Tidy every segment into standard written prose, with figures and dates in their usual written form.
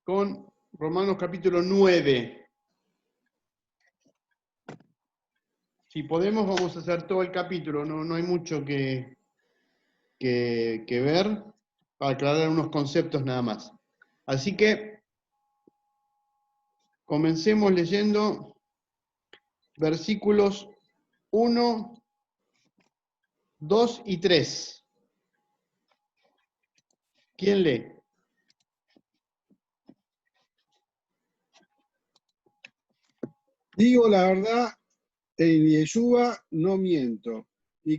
con Romanos capítulo 9. Si podemos, vamos a hacer todo el capítulo, no hay mucho que ver, para aclarar unos conceptos nada más. Así que comencemos leyendo versículos 1, 2 y 3. ¿Quién lee? Digo la verdad, en Yeshua no miento. Mi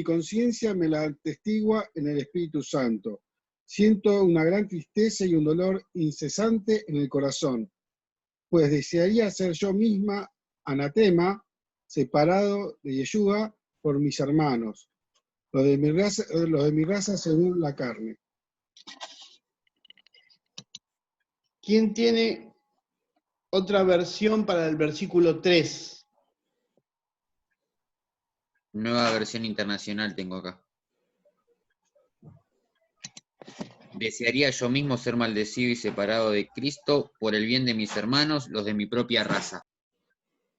conciencia me la atestigua en el Espíritu Santo. Siento una gran tristeza y un dolor incesante en el corazón, pues desearía ser yo misma anatema, separado de Yeshua por mis hermanos, los de mi raza según la carne. ¿Quién tiene otra versión para el versículo 3? Nueva versión internacional tengo acá. Desearía yo mismo ser maldecido y separado de Cristo por el bien de mis hermanos, los de mi propia raza.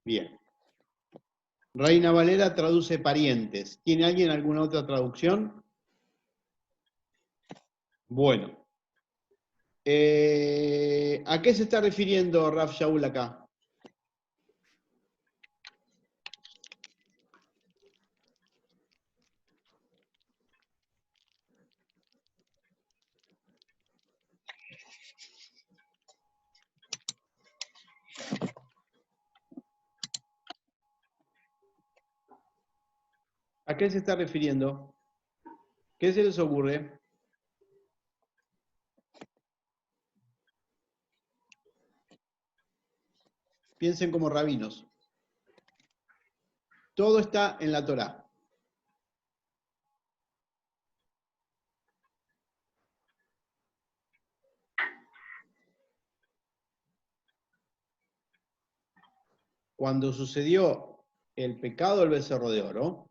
Bien. Reina Valera traduce parientes. ¿Tiene alguien alguna otra traducción? Bueno. ¿A qué se está refiriendo Raf Shaul acá? ¿A qué se está refiriendo? ¿Qué se les ocurre? Piensen como rabinos. Todo está en la Torá. Cuando sucedió el pecado del becerro de oro,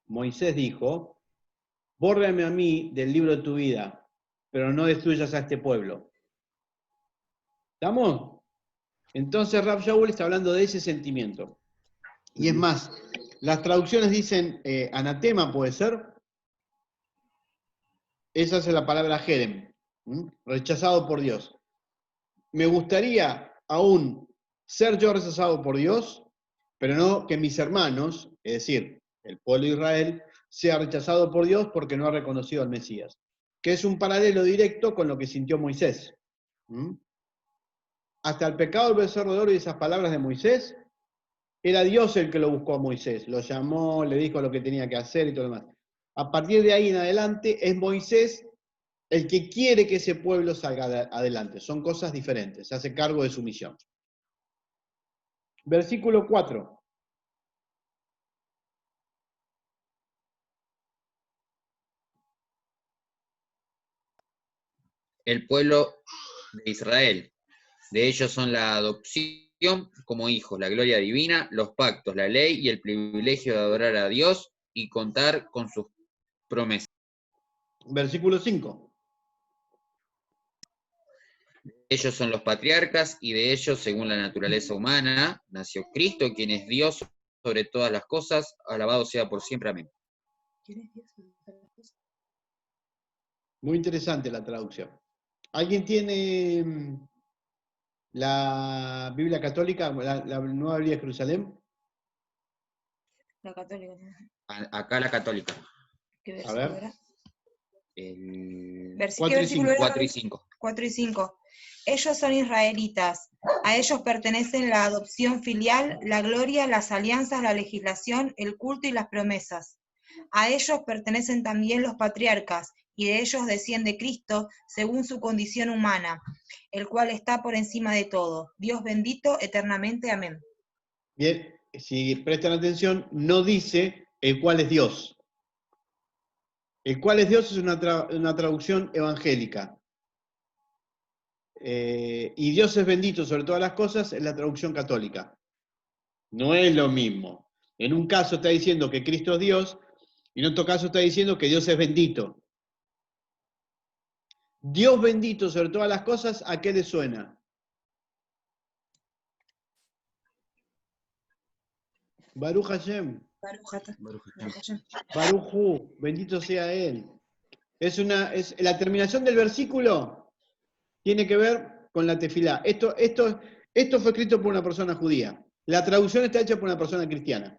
Moisés dijo: bórrame a mí del libro de tu vida, pero no destruyas a este pueblo. ¿Estamos? Entonces Rab Shaul está hablando de ese sentimiento. Y es más, las traducciones dicen anatema, ¿puede ser? Esa es la palabra jerem, rechazado por Dios. Me gustaría aún ser yo rechazado por Dios, pero no que mis hermanos, es decir, el pueblo de Israel, sea rechazado por Dios porque no ha reconocido al Mesías. Que es un paralelo directo con lo que sintió Moisés. Hasta el pecado del becerro de oro y esas palabras de Moisés, era Dios el que lo buscó a Moisés, lo llamó, le dijo lo que tenía que hacer y todo lo demás. A partir de ahí en adelante es Moisés el que quiere que ese pueblo salga adelante. Son cosas diferentes, se hace cargo de su misión. Versículo 4. El pueblo de Israel. De ellos son la adopción como hijos, la gloria divina, los pactos, la ley y el privilegio de adorar a Dios y contar con sus promesas. Versículo 5. Ellos son los patriarcas y de ellos, según la naturaleza humana, nació Cristo, quien es Dios sobre todas las cosas, alabado sea por siempre. Amén. Muy interesante la traducción. ¿Alguien tiene la Biblia católica, la Nueva Biblia de Jerusalén? La católica. Acá la católica. ¿Qué A versículo ver. era? El 4 y 5. 4 y 5. 4 y 5. Ellos son israelitas. A ellos pertenecen la adopción filial, la gloria, las alianzas, la legislación, el culto y las promesas. A ellos pertenecen también los patriarcas, y de ellos desciende Cristo, según su condición humana, el cual está por encima de todo. Dios bendito eternamente. Amén. Bien, si prestan atención, no dice el cual es Dios. El cual es Dios es una traducción evangélica. Y Dios es bendito sobre todas las cosas es la traducción católica. No es lo mismo. En un caso está diciendo que Cristo es Dios, y en otro caso está diciendo que Dios es bendito. Dios bendito sobre todas las cosas, ¿a qué le suena? Baruch Hashem. Baruch Hu, bendito sea Él. Es la terminación del versículo tiene que ver con la tefilá. Esto fue escrito por una persona judía. La traducción está hecha por una persona cristiana.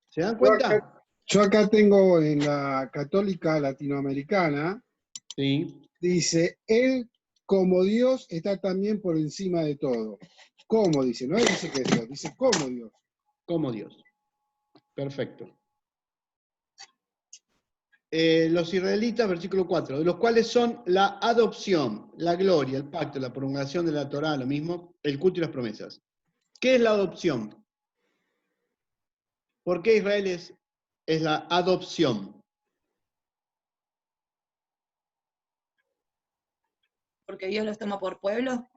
¿Se dan cuenta? Yo acá tengo en la católica latinoamericana, Sí. dice, Él como Dios está también por encima de todo. ¿Cómo dice? No dice que es Dios, dice como Dios. Como Dios. Perfecto. Los israelitas, versículo 4, de los cuales son la adopción, la gloria, el pacto, la prolongación de la Torá, lo mismo, el culto y las promesas. ¿Qué es la adopción? ¿Por qué Israel es la adopción? Porque Dios los toma por pueblo.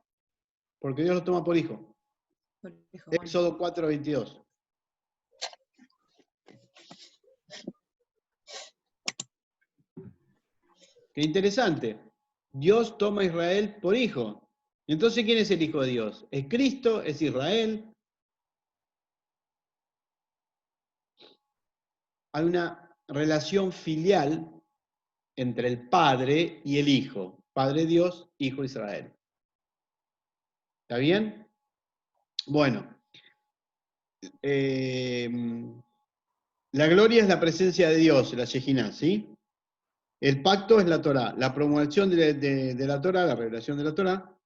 Porque Dios los toma por hijo. Por hijo, bueno. Éxodo 4:22. Qué interesante. Dios toma a Israel por hijo. Entonces, ¿quién es el hijo de Dios? ¿Es Cristo? ¿Es Israel? Hay una relación filial entre el Padre y el Hijo. Padre Dios, Hijo Israel. ¿Está bien? Bueno. La gloria es la presencia de Dios, la Shejinah, ¿sí? El pacto es la Torá, la promulgación de la Torá, la revelación de la Torá,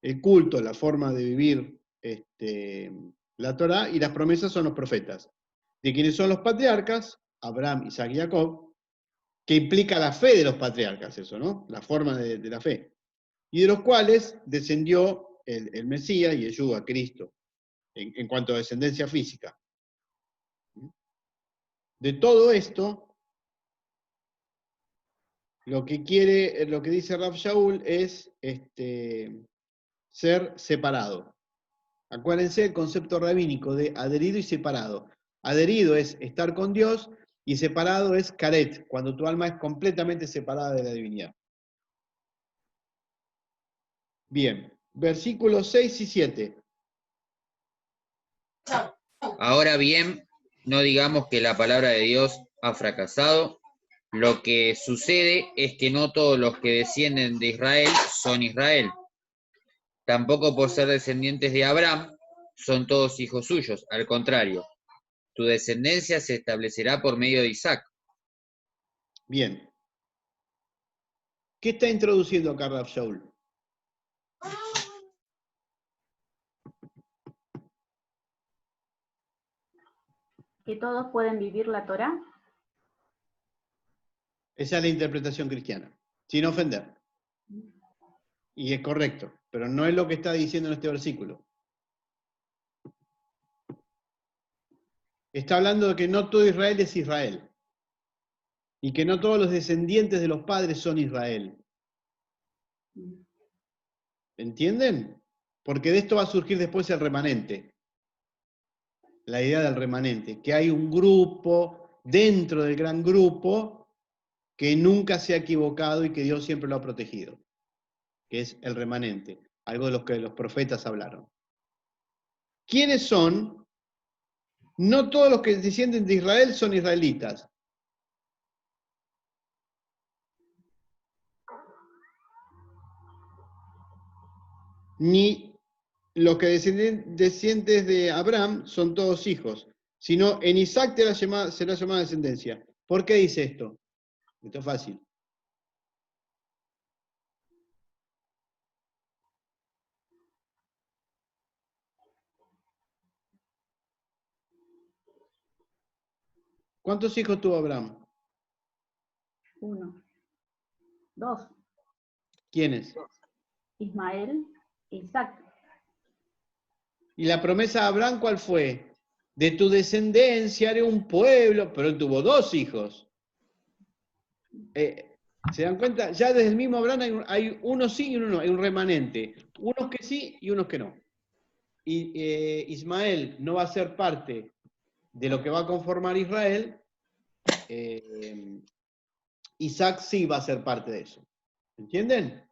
el culto, la forma de vivir la Torá, y las promesas son los profetas. De quienes son los patriarcas, Abraham, Isaac y Jacob, que implica la fe de los patriarcas, eso, ¿no? La forma de la fe. Y de los cuales descendió el Mesías y Yeshua, Cristo, en cuanto a descendencia física. De todo esto, lo que dice Rav Shaul es ser separado. Acuérdense el concepto rabínico de adherido y separado. Adherido es estar con Dios y separado es karet, cuando tu alma es completamente separada de la divinidad. Bien, versículos 6 y 7. Ahora bien, no digamos que la palabra de Dios ha fracasado. Lo que sucede es que no todos los que descienden de Israel son Israel. Tampoco por ser descendientes de Abraham son todos hijos suyos. Al contrario, tu descendencia se establecerá por medio de Isaac. Bien. ¿Qué está introduciendo acá Rav Shaul? ¿Que todos pueden vivir la Torá? Esa es la interpretación cristiana, sin ofender. Y es correcto, pero no es lo que está diciendo en este versículo. Está hablando de que no todo Israel es Israel. Y que no todos los descendientes de los padres son Israel. ¿Entienden? Porque de esto va a surgir después el remanente. La idea del remanente. Que hay un grupo dentro del gran grupo que nunca se ha equivocado y que Dios siempre lo ha protegido. Que es el remanente. Algo de lo que los profetas hablaron. ¿Quiénes son? No todos los que descienden de Israel son israelitas. Ni los que descienden de Abraham son todos hijos, sino en Isaac será llamada descendencia. ¿Por qué dice esto? Esto es fácil. ¿Cuántos hijos tuvo Abraham? 1. 2. ¿Quiénes? Ismael e Isaac. ¿Y la promesa de Abraham cuál fue? De tu descendencia haré un pueblo, pero él tuvo 2 hijos. ¿Se dan cuenta? Ya desde el mismo Abraham hay unos sí y uno no, hay un remanente. Unos que sí y unos que no. Y Ismael no va a ser parte de lo que va a conformar Israel. Isaac sí va a ser parte de eso. ¿Entienden?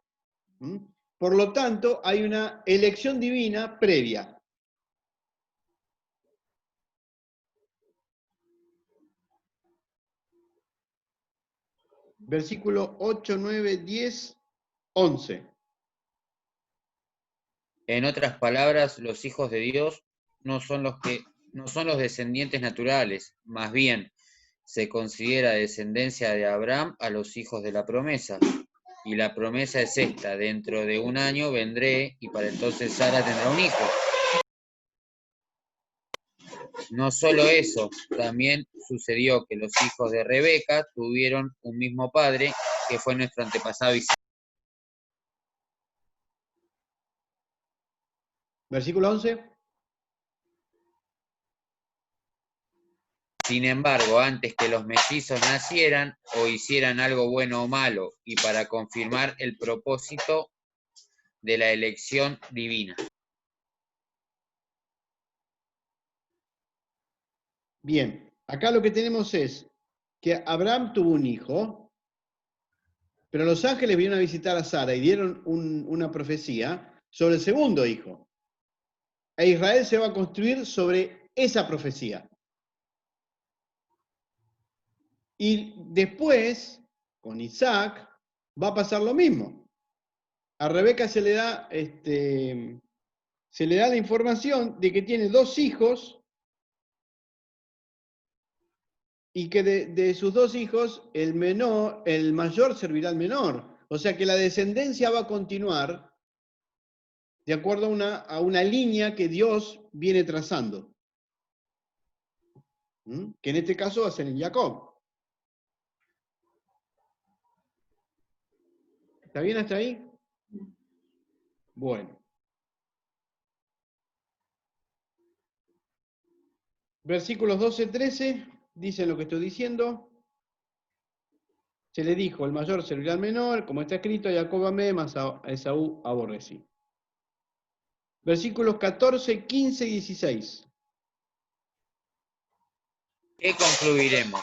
¿Mm? Por lo tanto, hay una elección divina previa. Versículo 8, 9, 10, 11. En otras palabras, los hijos de Dios no son los descendientes naturales, más bien se considera descendencia de Abraham a los hijos de la promesa. Y la promesa es esta: dentro de un año vendré y para entonces Sara tendrá un hijo. No solo eso, también sucedió que los hijos de Rebeca tuvieron un mismo padre, que fue nuestro antepasado Isaac. Versículo 11. Sin embargo, antes que los mellizos nacieran o hicieran algo bueno o malo, y para confirmar el propósito de la elección divina. Bien, acá lo que tenemos es que Abraham tuvo un hijo, pero los ángeles vinieron a visitar a Sara y dieron una profecía sobre el segundo hijo. E Israel se va a construir sobre esa profecía. Y después, con Isaac, va a pasar lo mismo. A Rebeca se le da la información de que tiene dos hijos y que de sus dos hijos, el mayor servirá al menor. O sea que la descendencia va a continuar de acuerdo a una línea que Dios viene trazando. Que en este caso va a ser en Jacob. ¿Está bien hasta ahí? Bueno. Versículos 12, 13 dicen lo que estoy diciendo. Se le dijo, el mayor servirá al menor, como está escrito, a Jacob amé, mas a Esaú aborrecí. Versículos 14, 15 y 16. ¿Qué concluiremos?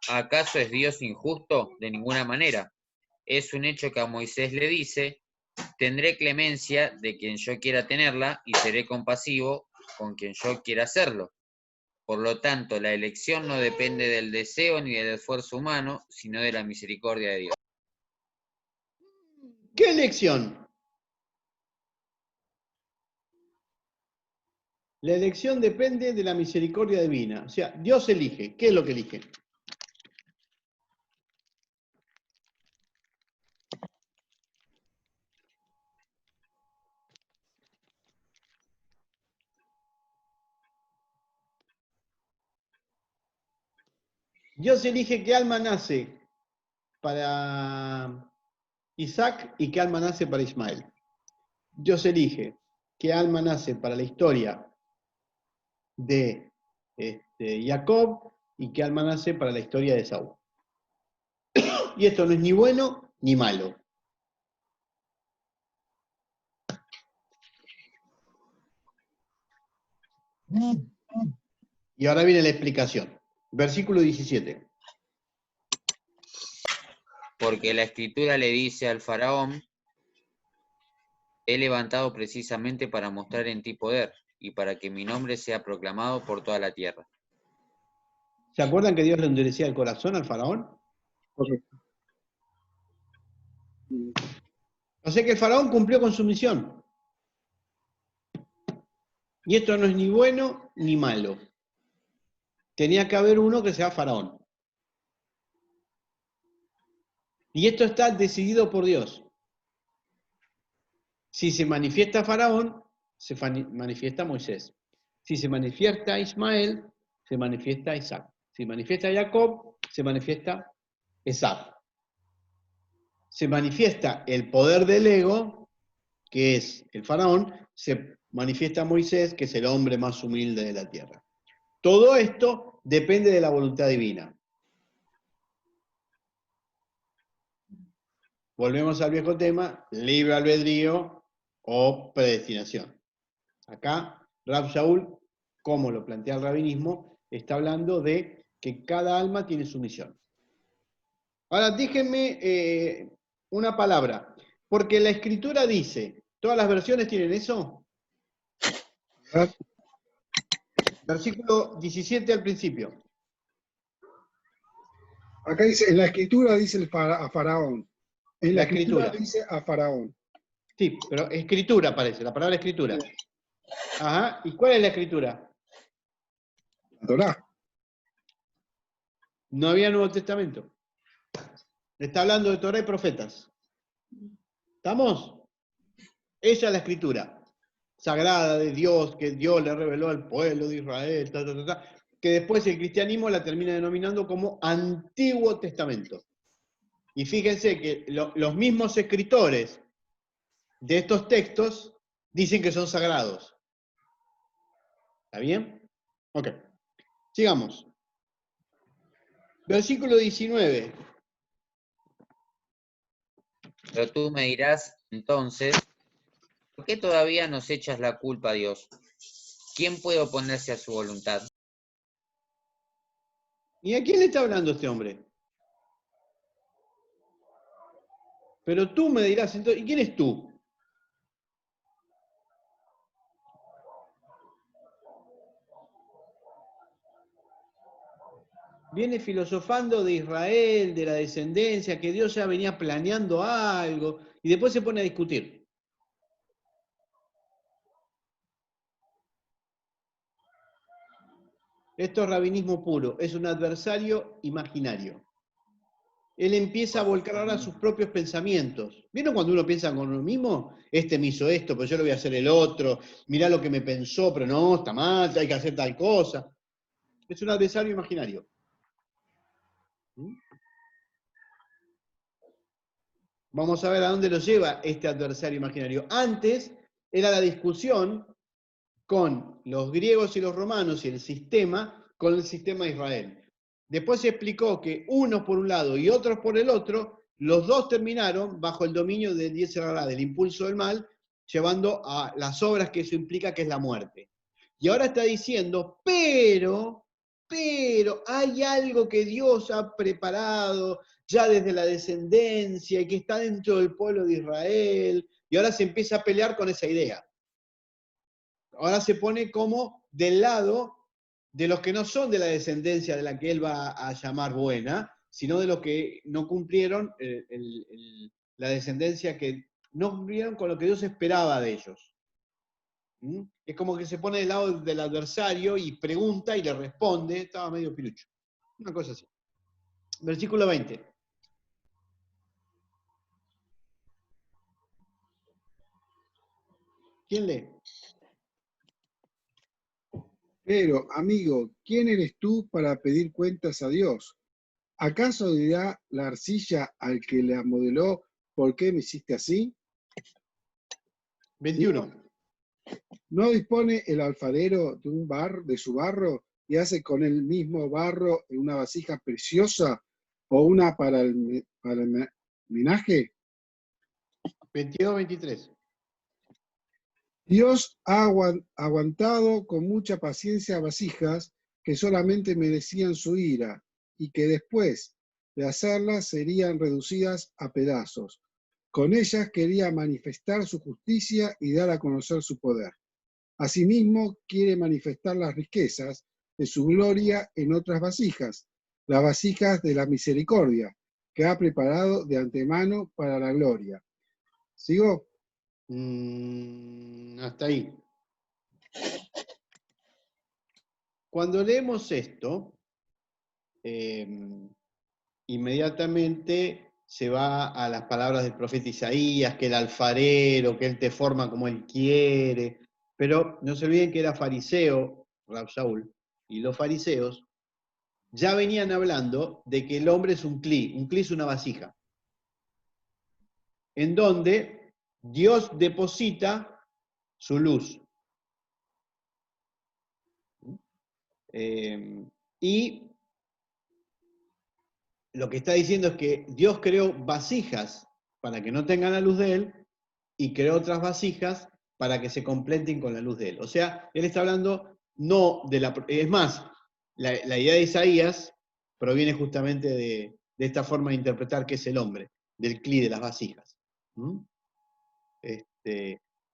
¿Acaso es Dios injusto? De ninguna manera. Es un hecho que a Moisés le dice: tendré clemencia de quien yo quiera tenerla y seré compasivo con quien yo quiera hacerlo. Por lo tanto, la elección no depende del deseo ni del esfuerzo humano, sino de la misericordia de Dios. ¿Qué elección? La elección depende de la misericordia divina. O sea, Dios elige. ¿Qué es lo que elige? Dios elige qué alma nace para Isaac y qué alma nace para Ismael. Dios elige qué alma nace para la historia de Jacob y qué alma nace para la historia de Esaú. Y esto no es ni bueno ni malo. Y ahora viene la explicación. Versículo 17. Porque la Escritura le dice al faraón: he levantado precisamente para mostrar en ti poder y para que mi nombre sea proclamado por toda la tierra. ¿Se acuerdan que Dios le endurecía el corazón al faraón? Correcto. O sea que el faraón cumplió con su misión. Y esto no es ni bueno ni malo. Tenía que haber uno que sea faraón. Y esto está decidido por Dios. Si se manifiesta faraón, se manifiesta Moisés. Si se manifiesta Ismael, se manifiesta Isaac. Si se manifiesta Jacob, se manifiesta Esaú. Se manifiesta el poder del ego, que es el faraón, se manifiesta Moisés, que es el hombre más humilde de la tierra. Todo esto depende de la voluntad divina. Volvemos al viejo tema, libre albedrío o predestinación. Acá, Rab Shaul, como lo plantea el rabinismo, está hablando de que cada alma tiene su misión. Ahora, déjenme una palabra. Porque la Escritura dice, ¿todas las versiones tienen eso? ¿Verdad? Versículo 17 al principio. Acá dice, en la escritura dice a Faraón. En la La escritura Escritura. dice a Faraón. Sí, pero escritura aparece, la palabra escritura. Ajá, ¿y cuál es la escritura? La Torá. No había Nuevo Testamento. Está hablando de Torá y profetas. ¿Estamos? Ella es la escritura sagrada de Dios, que Dios le reveló al pueblo de Israel, que después el cristianismo la termina denominando como Antiguo Testamento. Y fíjense que los mismos escritores de estos textos dicen que son sagrados. ¿Está bien? Ok. Sigamos. Versículo 19. Pero tú me dirás, entonces, ¿por qué todavía nos echas la culpa a Dios? ¿Quién puede oponerse a su voluntad? ¿Y a quién le está hablando este hombre? Pero tú me dirás, entonces, ¿y quién es tú? Viene filosofando de Israel, de la descendencia, que Dios ya venía planeando algo, y después se pone a discutir. Esto es rabinismo puro, es un adversario imaginario. Él empieza a volcar ahora sus propios pensamientos. ¿Vieron cuando uno piensa con uno mismo? Este me hizo esto, pero yo lo voy a hacer el otro. Mirá lo que me pensó, pero no, está mal, hay que hacer tal cosa. Es un adversario imaginario. Vamos a ver a dónde lo lleva este adversario imaginario. Antes era la discusión con los griegos y los romanos y el sistema con el sistema de Israel. Después se explicó que unos por un lado y otros por el otro, los dos terminaron bajo el dominio del Yetzer Hará, del impulso del mal, llevando a las obras que eso implica, que es la muerte. Y ahora está diciendo, pero hay algo que Dios ha preparado ya desde la descendencia y que está dentro del pueblo de Israel, y ahora se empieza a pelear con esa idea. Ahora se pone como del lado de los que no son de la descendencia de la que él va a llamar buena, sino de los que no cumplieron la descendencia, que no cumplieron con lo que Dios esperaba de ellos. Es como que se pone del lado del adversario y pregunta y le responde, estaba medio pirucho. Una cosa así. Versículo 20. ¿Quién lee? Pero, amigo, ¿quién eres tú para pedir cuentas a Dios? ¿Acaso dirá la arcilla al que la modeló, ¿por qué me hiciste así? 21. ¿No dispone el alfarero de su barro y hace con el mismo barro una vasija preciosa o una para el menaje? 22, 23. Dios ha aguantado con mucha paciencia vasijas que solamente merecían su ira y que después de hacerlas serían reducidas a pedazos. Con ellas quería manifestar su justicia y dar a conocer su poder. Asimismo, quiere manifestar las riquezas de su gloria en otras vasijas, las vasijas de la misericordia, que ha preparado de antemano para la gloria. ¿Sigo? Hasta ahí. Cuando leemos esto, inmediatamente se va a las palabras del profeta Isaías, que el alfarero, que él te forma como él quiere, pero no se olviden que era fariseo, Rab Shaul, y los fariseos ya venían hablando de que el hombre es un cli es una vasija, en donde Dios deposita su luz. Y lo que está diciendo es que Dios creó vasijas para que no tengan la luz de Él y creó otras vasijas para que se completen con la luz de Él. O sea, Él está hablando no de la... Es más, la idea de Isaías proviene justamente de esta forma de interpretar qué es el hombre. del cli, de las vasijas.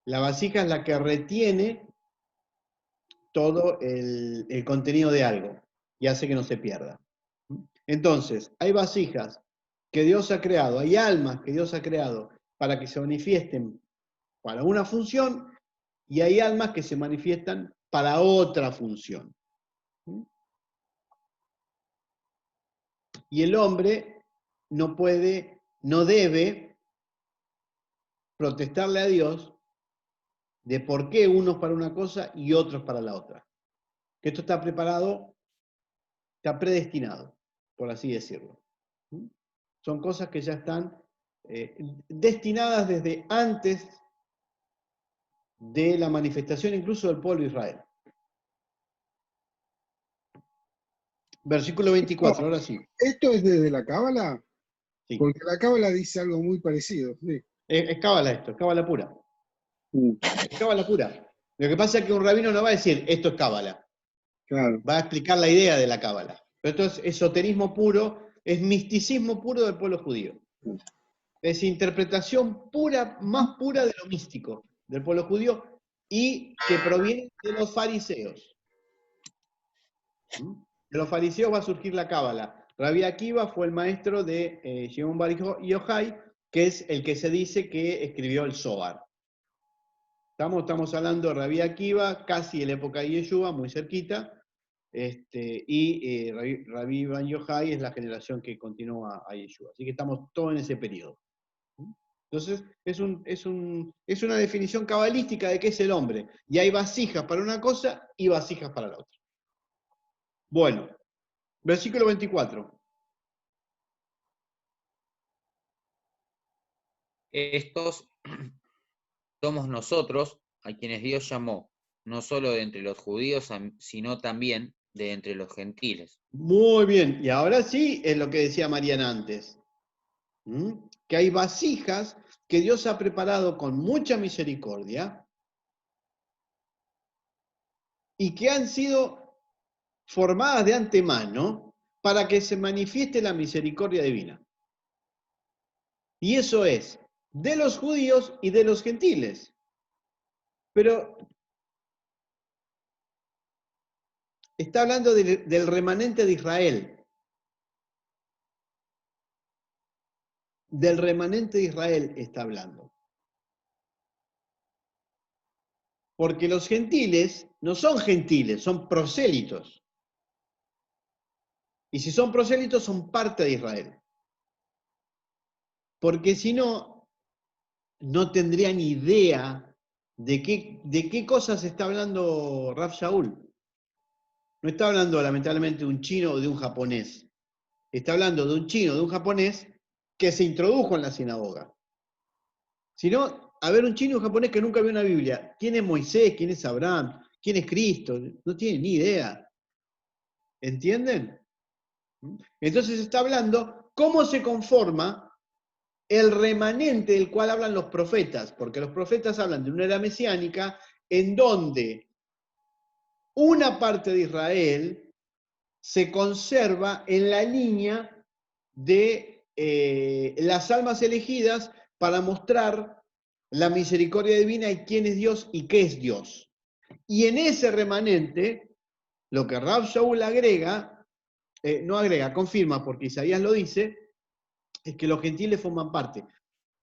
La vasija es la que retiene todo el contenido de algo y hace que no se pierda. Entonces, hay vasijas que Dios ha creado, hay almas que Dios ha creado para que se manifiesten para una función y hay almas que se manifiestan para otra función. Y el hombre no puede, no debe protestarle a Dios de por qué unos para una cosa y otros para la otra. Que esto está preparado, está predestinado, por así decirlo. Son cosas que ya están destinadas desde antes de la manifestación incluso del pueblo de Israel. Versículo 24, ahora sí. ¿Esto es desde la Cábala? Sí. Porque la Cábala dice algo muy parecido. Sí. Es cábala esto, es cábala pura. Mm, Es cábala pura. Lo que pasa es que un rabino no va a decir, esto es cábala. claro. Va a explicar la idea de la cábala. Pero esto es esoterismo puro, es misticismo puro del pueblo judío. Es interpretación pura, más pura de lo místico del pueblo judío y que proviene de los fariseos. De los fariseos va a surgir la cábala. Rabbi Akiva fue el maestro de Shimon bar Yochai, que es el que se dice que escribió el Zohar. Estamos hablando de Rabbi Akiva, casi en la época de Yeshua, muy cerquita, y Rabbi Bar Yochai es la generación que continúa a Yeshua. Así que estamos todos en ese periodo. Entonces, es una definición cabalística de qué es el hombre. Y hay vasijas para una cosa y vasijas para la otra. Bueno, versículo 24. Estos somos nosotros a quienes Dios llamó, no solo de entre los judíos, sino también de entre los gentiles. Muy bien, y ahora sí es lo que decía Mariana antes. Que hay vasijas que Dios ha preparado con mucha misericordia y que han sido formadas de antemano para que se manifieste la misericordia divina. Y eso es de los judíos y de los gentiles. Pero está hablando del remanente de Israel. Del remanente de Israel está hablando. Porque los gentiles no son gentiles, son prosélitos. Y si son prosélitos, son parte de Israel. Porque si no, no tendrían idea de qué cosas está hablando Rav Shaul. No está hablando lamentablemente de un chino o de un japonés. Está hablando de un chino o de un japonés que se introdujo en la sinagoga. Si no, a ver, un chino o un japonés que nunca vio una Biblia. ¿Quién es Moisés? ¿Quién es Abraham? ¿Quién es Cristo? No tiene ni idea. ¿Entienden? Entonces está hablando cómo se conforma el remanente del cual hablan los profetas, porque los profetas hablan de una era mesiánica en donde una parte de Israel se conserva en la línea de las almas elegidas para mostrar la misericordia divina y quién es Dios y qué es Dios. Y en ese remanente, lo que Rav Shaul agrega, confirma, porque Isaías lo dice, es que los gentiles forman parte.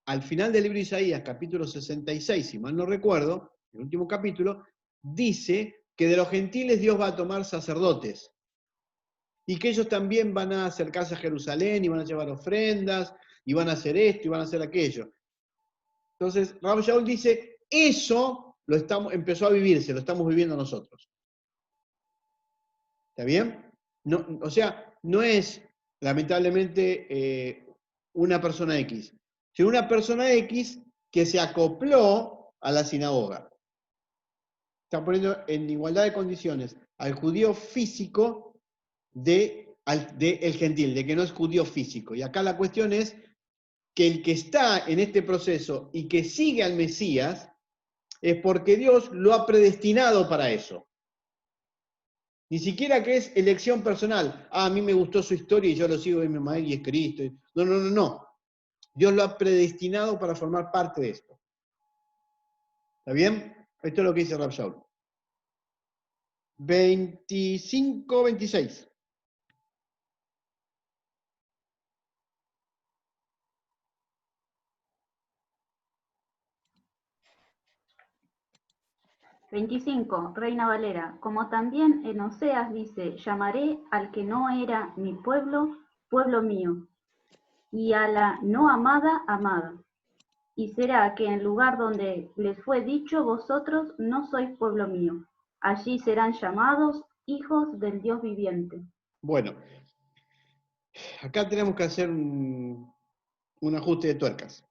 Al final del libro de Isaías, capítulo 66, si mal no recuerdo, el último capítulo, dice que de los gentiles Dios va a tomar sacerdotes y que ellos también van a acercarse a Jerusalén y van a llevar ofrendas y van a hacer esto y van a hacer aquello. Entonces, Rav Shaul dice, eso empezó a vivirse, lo estamos viviendo nosotros. ¿Está bien? No, o sea, no es lamentablemente una persona X, sino una persona X que se acopló a la sinagoga. Está poniendo en igualdad de condiciones al judío físico del gentil, de que no es judío físico. Y acá la cuestión es que el que está en este proceso y que sigue al Mesías es porque Dios lo ha predestinado para eso. Ni siquiera que es elección personal. A mí me gustó su historia y yo lo sigo en mi maestro y es Cristo. No. Dios lo ha predestinado para formar parte de esto. ¿Está bien? Esto es lo que dice Rav Shaul. 25, 26. 25, Reina Valera. Como también en Oseas dice, llamaré al que no era mi pueblo, pueblo mío, y a la no amada, amada. Y será que en lugar donde les fue dicho, vosotros no sois pueblo mío, allí serán llamados hijos del Dios viviente. Bueno, acá tenemos que hacer un ajuste de tuercas.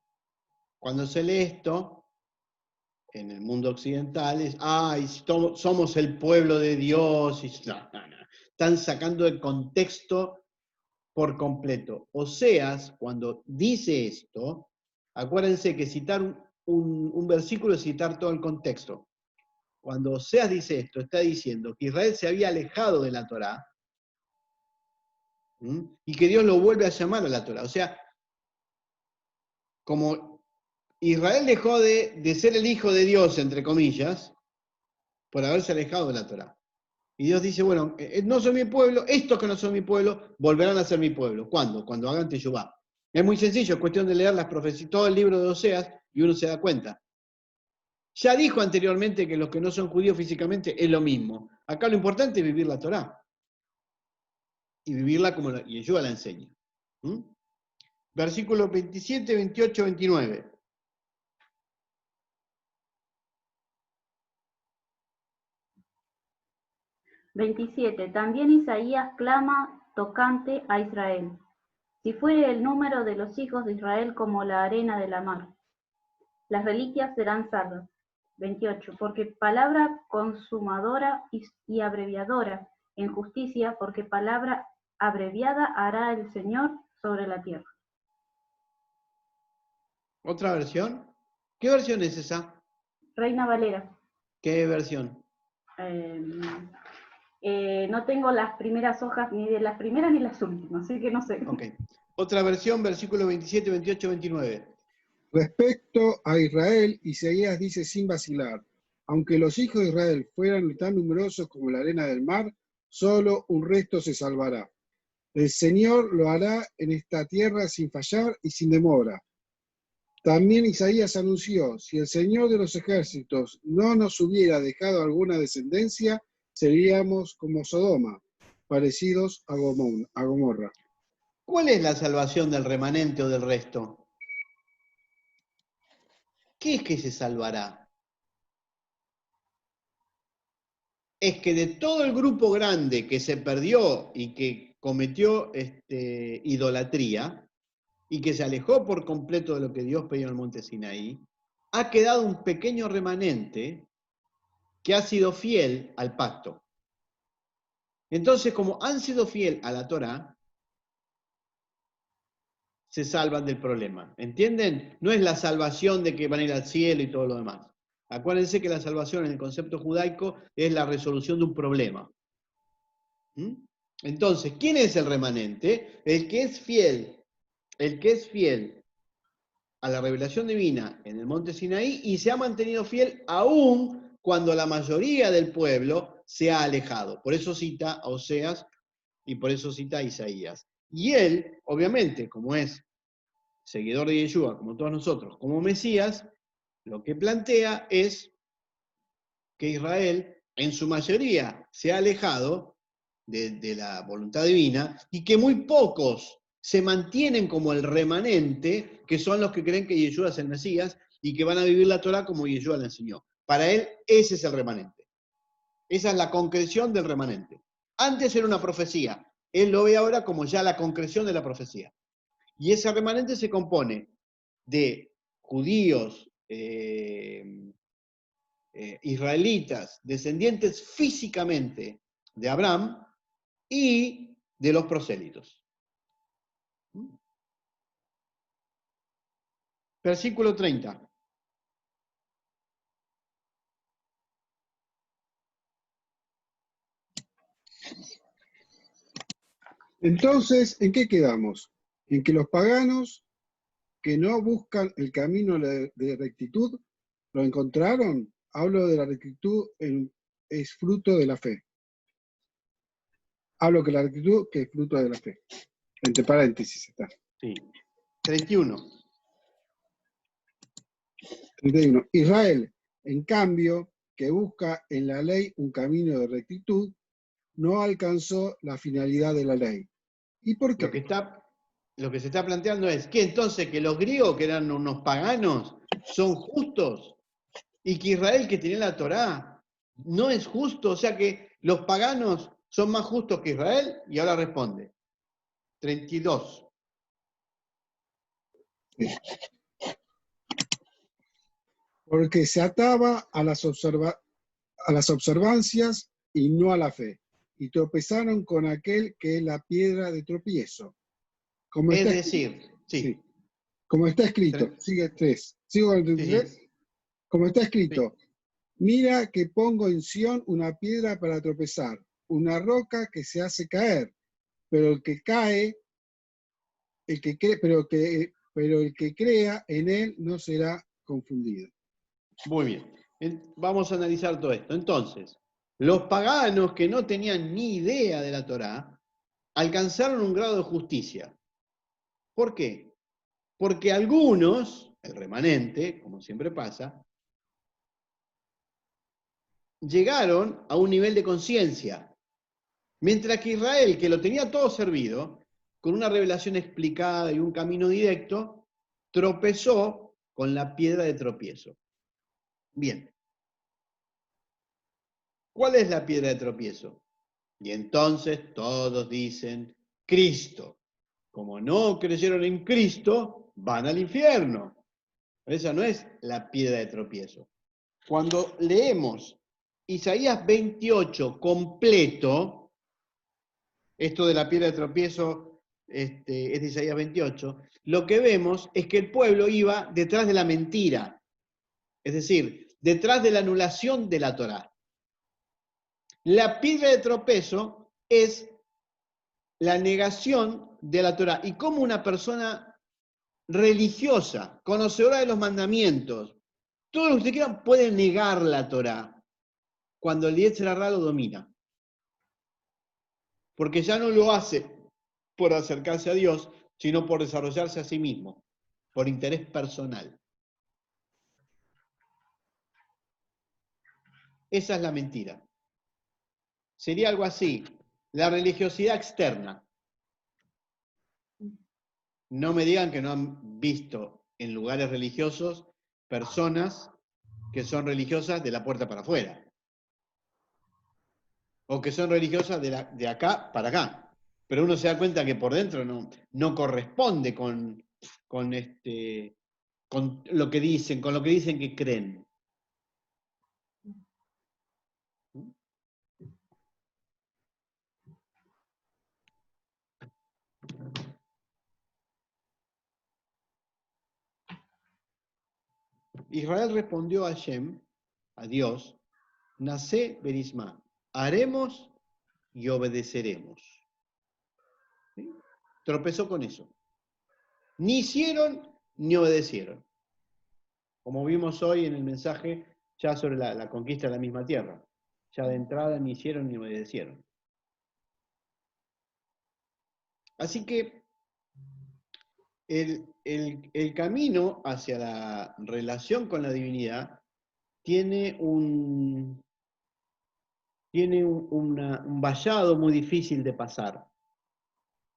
Cuando se lee esto, en el mundo occidental, es, ay, somos el pueblo de Dios. No. Están sacando el contexto por completo. Oseas, cuando dice esto, acuérdense que citar un versículo es citar todo el contexto. Cuando Oseas dice esto, está diciendo que Israel se había alejado de la Torá, y que Dios lo vuelve a llamar a la Torá. O sea, como Israel dejó de ser el hijo de Dios, entre comillas, por haberse alejado de la Torá. Y Dios dice, bueno, no son mi pueblo, estos que no son mi pueblo, volverán a ser mi pueblo. ¿Cuándo? Cuando hagan teshuvá. Es muy sencillo, es cuestión de leer las profecías, todo el libro de Oseas, y uno se da cuenta. Ya dijo anteriormente que los que no son judíos físicamente es lo mismo. Acá lo importante es vivir la Torá. Y vivirla como Yeshua la enseña. Versículos 27, 28, 29. «27. También Isaías clama tocante a Israel. Si fuere el número de los hijos de Israel como la arena de la mar, las reliquias serán salvas. 28. Porque palabra consumadora y abreviadora en justicia, porque palabra abreviada hará el Señor sobre la tierra». ¿Otra versión? ¿Qué versión es esa? Reina Valera. ¿Qué versión? No tengo las primeras hojas, ni de las primeras ni las últimas, así que no sé. Ok. Otra versión, versículos 27, 28, 29. Respecto a Israel, Isaías dice sin vacilar, aunque los hijos de Israel fueran tan numerosos como la arena del mar, solo un resto se salvará. El Señor lo hará en esta tierra sin fallar y sin demora. También Isaías anunció, si el Señor de los ejércitos no nos hubiera dejado alguna descendencia, seríamos como Sodoma, parecidos a Gomorra. ¿Cuál es la salvación del remanente o del resto? ¿Qué es que se salvará? Es que de todo el grupo grande que se perdió y que cometió idolatría y que se alejó por completo de lo que Dios pidió en el monte Sinaí, ha quedado un pequeño remanente que ha sido fiel al pacto. Entonces, como han sido fiel a la Torá, se salvan del problema. ¿Entienden? No es la salvación de que van a ir al cielo y todo lo demás. Acuérdense que la salvación en el concepto judaico es la resolución de un problema. Entonces, ¿quién es el remanente? El que es fiel a la revelación divina en el monte Sinaí y se ha mantenido fiel aún cuando la mayoría del pueblo se ha alejado. Por eso cita a Oseas y por eso cita a Isaías. Y él, obviamente, como es seguidor de Yeshua, como todos nosotros, como Mesías, lo que plantea es que Israel, en su mayoría, se ha alejado de la voluntad divina y que muy pocos se mantienen como el remanente, que son los que creen que Yeshua es el Mesías y que van a vivir la Torah como Yeshua la enseñó. Para él, ese es el remanente. Esa es la concreción del remanente. Antes era una profecía. Él lo ve ahora como ya la concreción de la profecía. Y ese remanente se compone de judíos, israelitas, descendientes físicamente de Abraham y de los prosélitos. Versículo 30. Entonces, ¿en qué quedamos? En que los paganos que no buscan el camino de rectitud, ¿lo encontraron? Hablo de la rectitud, es fruto de la fe. Hablo que la rectitud que es fruto de la fe. Entre paréntesis está. Sí. 31. 31. Israel, en cambio, que busca en la ley un camino de rectitud, no alcanzó la finalidad de la ley. ¿Y por qué? Lo que se está planteando es que entonces que los griegos, que eran unos paganos, son justos, y que Israel, que tiene la Torá, no es justo, o sea que los paganos son más justos que Israel, y ahora responde. 32. Porque se ataba a las observancias y no a la fe, y tropezaron con aquel que es la piedra de tropiezo. Como Es está decir, escrito, sí. como está escrito, sigue 3. ¿Sigo con el 33? Sí. Como está escrito, mira que pongo en Sión una piedra para tropezar, una roca que se hace caer, pero el que cae, pero el que crea en él no será confundido. Muy bien. Vamos a analizar todo esto. Entonces, los paganos que no tenían ni idea de la Torá alcanzaron un grado de justicia. ¿Por qué? Porque algunos, el remanente, como siempre pasa, llegaron a un nivel de conciencia, mientras que Israel, que lo tenía todo servido, con una revelación explicada y un camino directo, tropezó con la piedra de tropiezo. Bien. ¿Cuál es la piedra de tropiezo? Y entonces todos dicen, Cristo. Como no creyeron en Cristo, van al infierno. Esa no es la piedra de tropiezo. Cuando leemos Isaías 28 completo, esto de la piedra de tropiezo es de Isaías 28, lo que vemos es que el pueblo iba detrás de la mentira, es decir, detrás de la anulación de la Torá. La piedra de tropiezo es la negación de la Torá. Y como una persona religiosa, conocedora de los mandamientos, todo lo que usted quiera, puede negar la Torá cuando el Yetzer Hará lo domina. Porque ya no lo hace por acercarse a Dios, sino por desarrollarse a sí mismo, por interés personal. Esa es la mentira. Sería algo así, la religiosidad externa. No me digan que no han visto en lugares religiosos personas que son religiosas de la puerta para afuera. O que son religiosas de acá para acá. Pero uno se da cuenta que por dentro no corresponde con lo que dicen, con lo que dicen que creen. Israel respondió a Hashem, a Dios, Nacé Berisma, haremos y obedeceremos. ¿Sí? Tropezó con eso. Ni hicieron ni obedecieron. Como vimos hoy en el mensaje ya sobre la conquista de la misma tierra. Ya de entrada ni hicieron ni obedecieron. Así que el camino hacia la relación con la divinidad tiene un vallado muy difícil de pasar.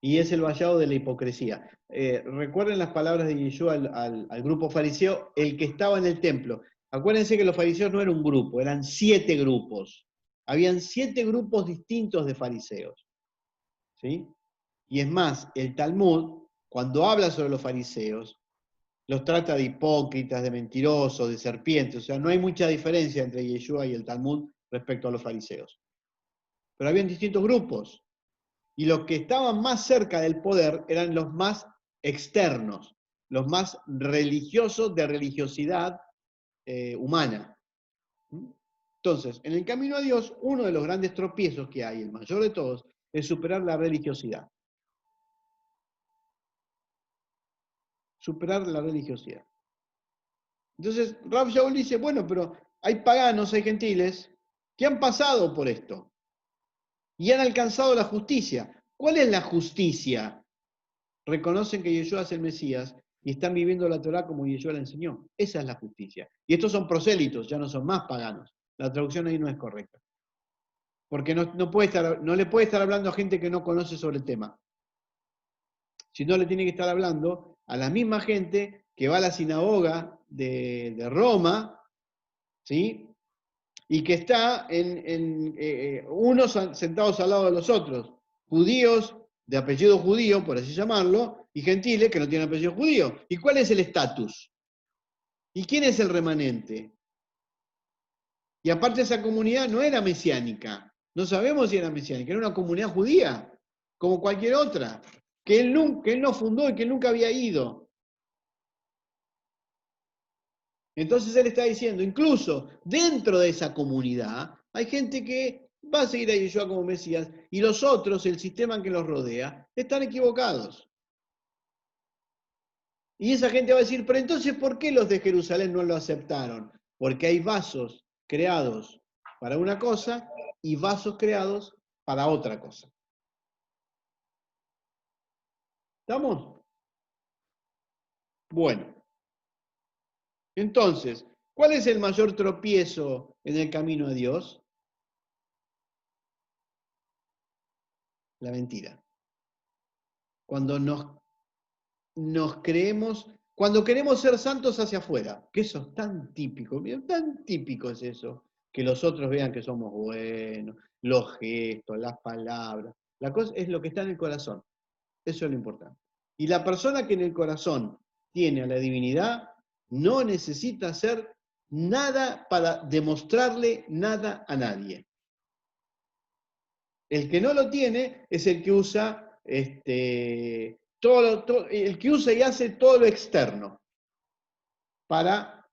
Y es el vallado de la hipocresía. Recuerden las palabras de Yeshua al grupo fariseo, el que estaba en el templo. Acuérdense que los fariseos no eran un grupo, eran 7 grupos. Habían 7 grupos distintos de fariseos. ¿Sí? Y es más, el Talmud, cuando habla sobre los fariseos, los trata de hipócritas, de mentirosos, de serpientes. O sea, no hay mucha diferencia entre Yeshua y el Talmud respecto a los fariseos. Pero habían distintos grupos. Y los que estaban más cerca del poder eran los más externos, los más religiosos de religiosidad humana. Entonces, en el camino a Dios, uno de los grandes tropiezos que hay, el mayor de todos, es superar la religiosidad. superar la religiosidad. Entonces, Rav Shaul dice, bueno, pero hay paganos, hay gentiles, que han pasado por esto y han alcanzado la justicia. ¿Cuál es la justicia? Reconocen que Yeshua es el Mesías y están viviendo la Torá como Yeshua la enseñó. Esa es la justicia. Y estos son prosélitos, ya no son más paganos. La traducción ahí no es correcta. Porque no le puede estar hablando a gente que no conoce sobre el tema. Sino le tiene que estar hablando a la misma gente que va a la sinagoga de Roma, ¿sí? Y que está unos sentados al lado de los otros, judíos de apellido judío, por así llamarlo, y gentiles que no tienen apellido judío. ¿Y cuál es el estatus? ¿Y quién es el remanente? Y aparte esa comunidad no era mesiánica, no sabemos si era mesiánica, era una comunidad judía, como cualquier otra, que él no fundó y que él nunca había ido. Entonces él está diciendo, incluso dentro de esa comunidad, hay gente que va a seguir a Yeshua como Mesías, y los otros, el sistema que los rodea, están equivocados. Y esa gente va a decir, pero entonces, ¿por qué los de Jerusalén no lo aceptaron? Porque hay vasos creados para una cosa y vasos creados para otra cosa. ¿Estamos? Bueno. Entonces, ¿cuál es el mayor tropiezo en el camino a Dios? La mentira. Cuando nos creemos, cuando queremos ser santos hacia afuera, que eso es tan típico, tan típico es eso, que los otros vean que somos buenos, los gestos, las palabras, la cosa es lo que está en el corazón, eso es lo importante. Y la persona que en el corazón tiene a la divinidad, no necesita hacer nada para demostrarle nada a nadie. El que no lo tiene es el que usa el que usa y hace todo lo externo para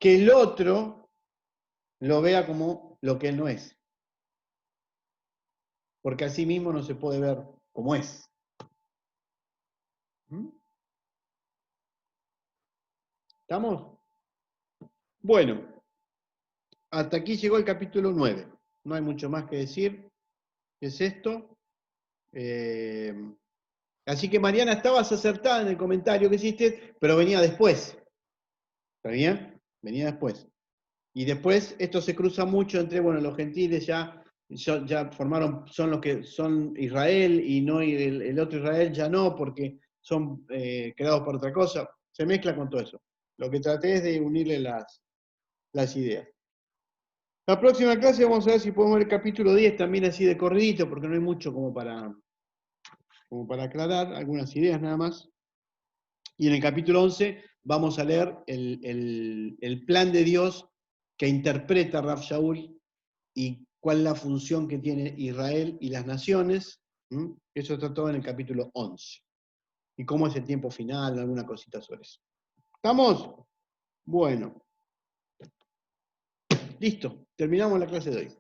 que el otro lo vea como lo que él no es. Porque así mismo no se puede ver como es. ¿Mm? ¿Estamos? Bueno, hasta aquí llegó el capítulo 9. No hay mucho más que decir. Es esto. Así que Mariana, estabas acertada en el comentario que hiciste, pero venía después. ¿Está bien? Venía después. Y después esto se cruza mucho entre, bueno, los gentiles ya formaron, son los que son Israel y no el otro Israel ya no, porque son creados por otra cosa. Se mezcla con todo eso. Lo que traté es de unirle las ideas. La próxima clase vamos a ver si podemos ver el capítulo 10 también así de corridito, porque no hay mucho como para aclarar, algunas ideas nada más. Y en el capítulo 11 vamos a leer el plan de Dios que interpreta Rav Shaul y cuál es la función que tiene Israel y las naciones. Eso está todo en el capítulo 11. Y cómo es el tiempo final, alguna cosita sobre eso. ¿Estamos? Bueno. Listo, terminamos la clase de hoy.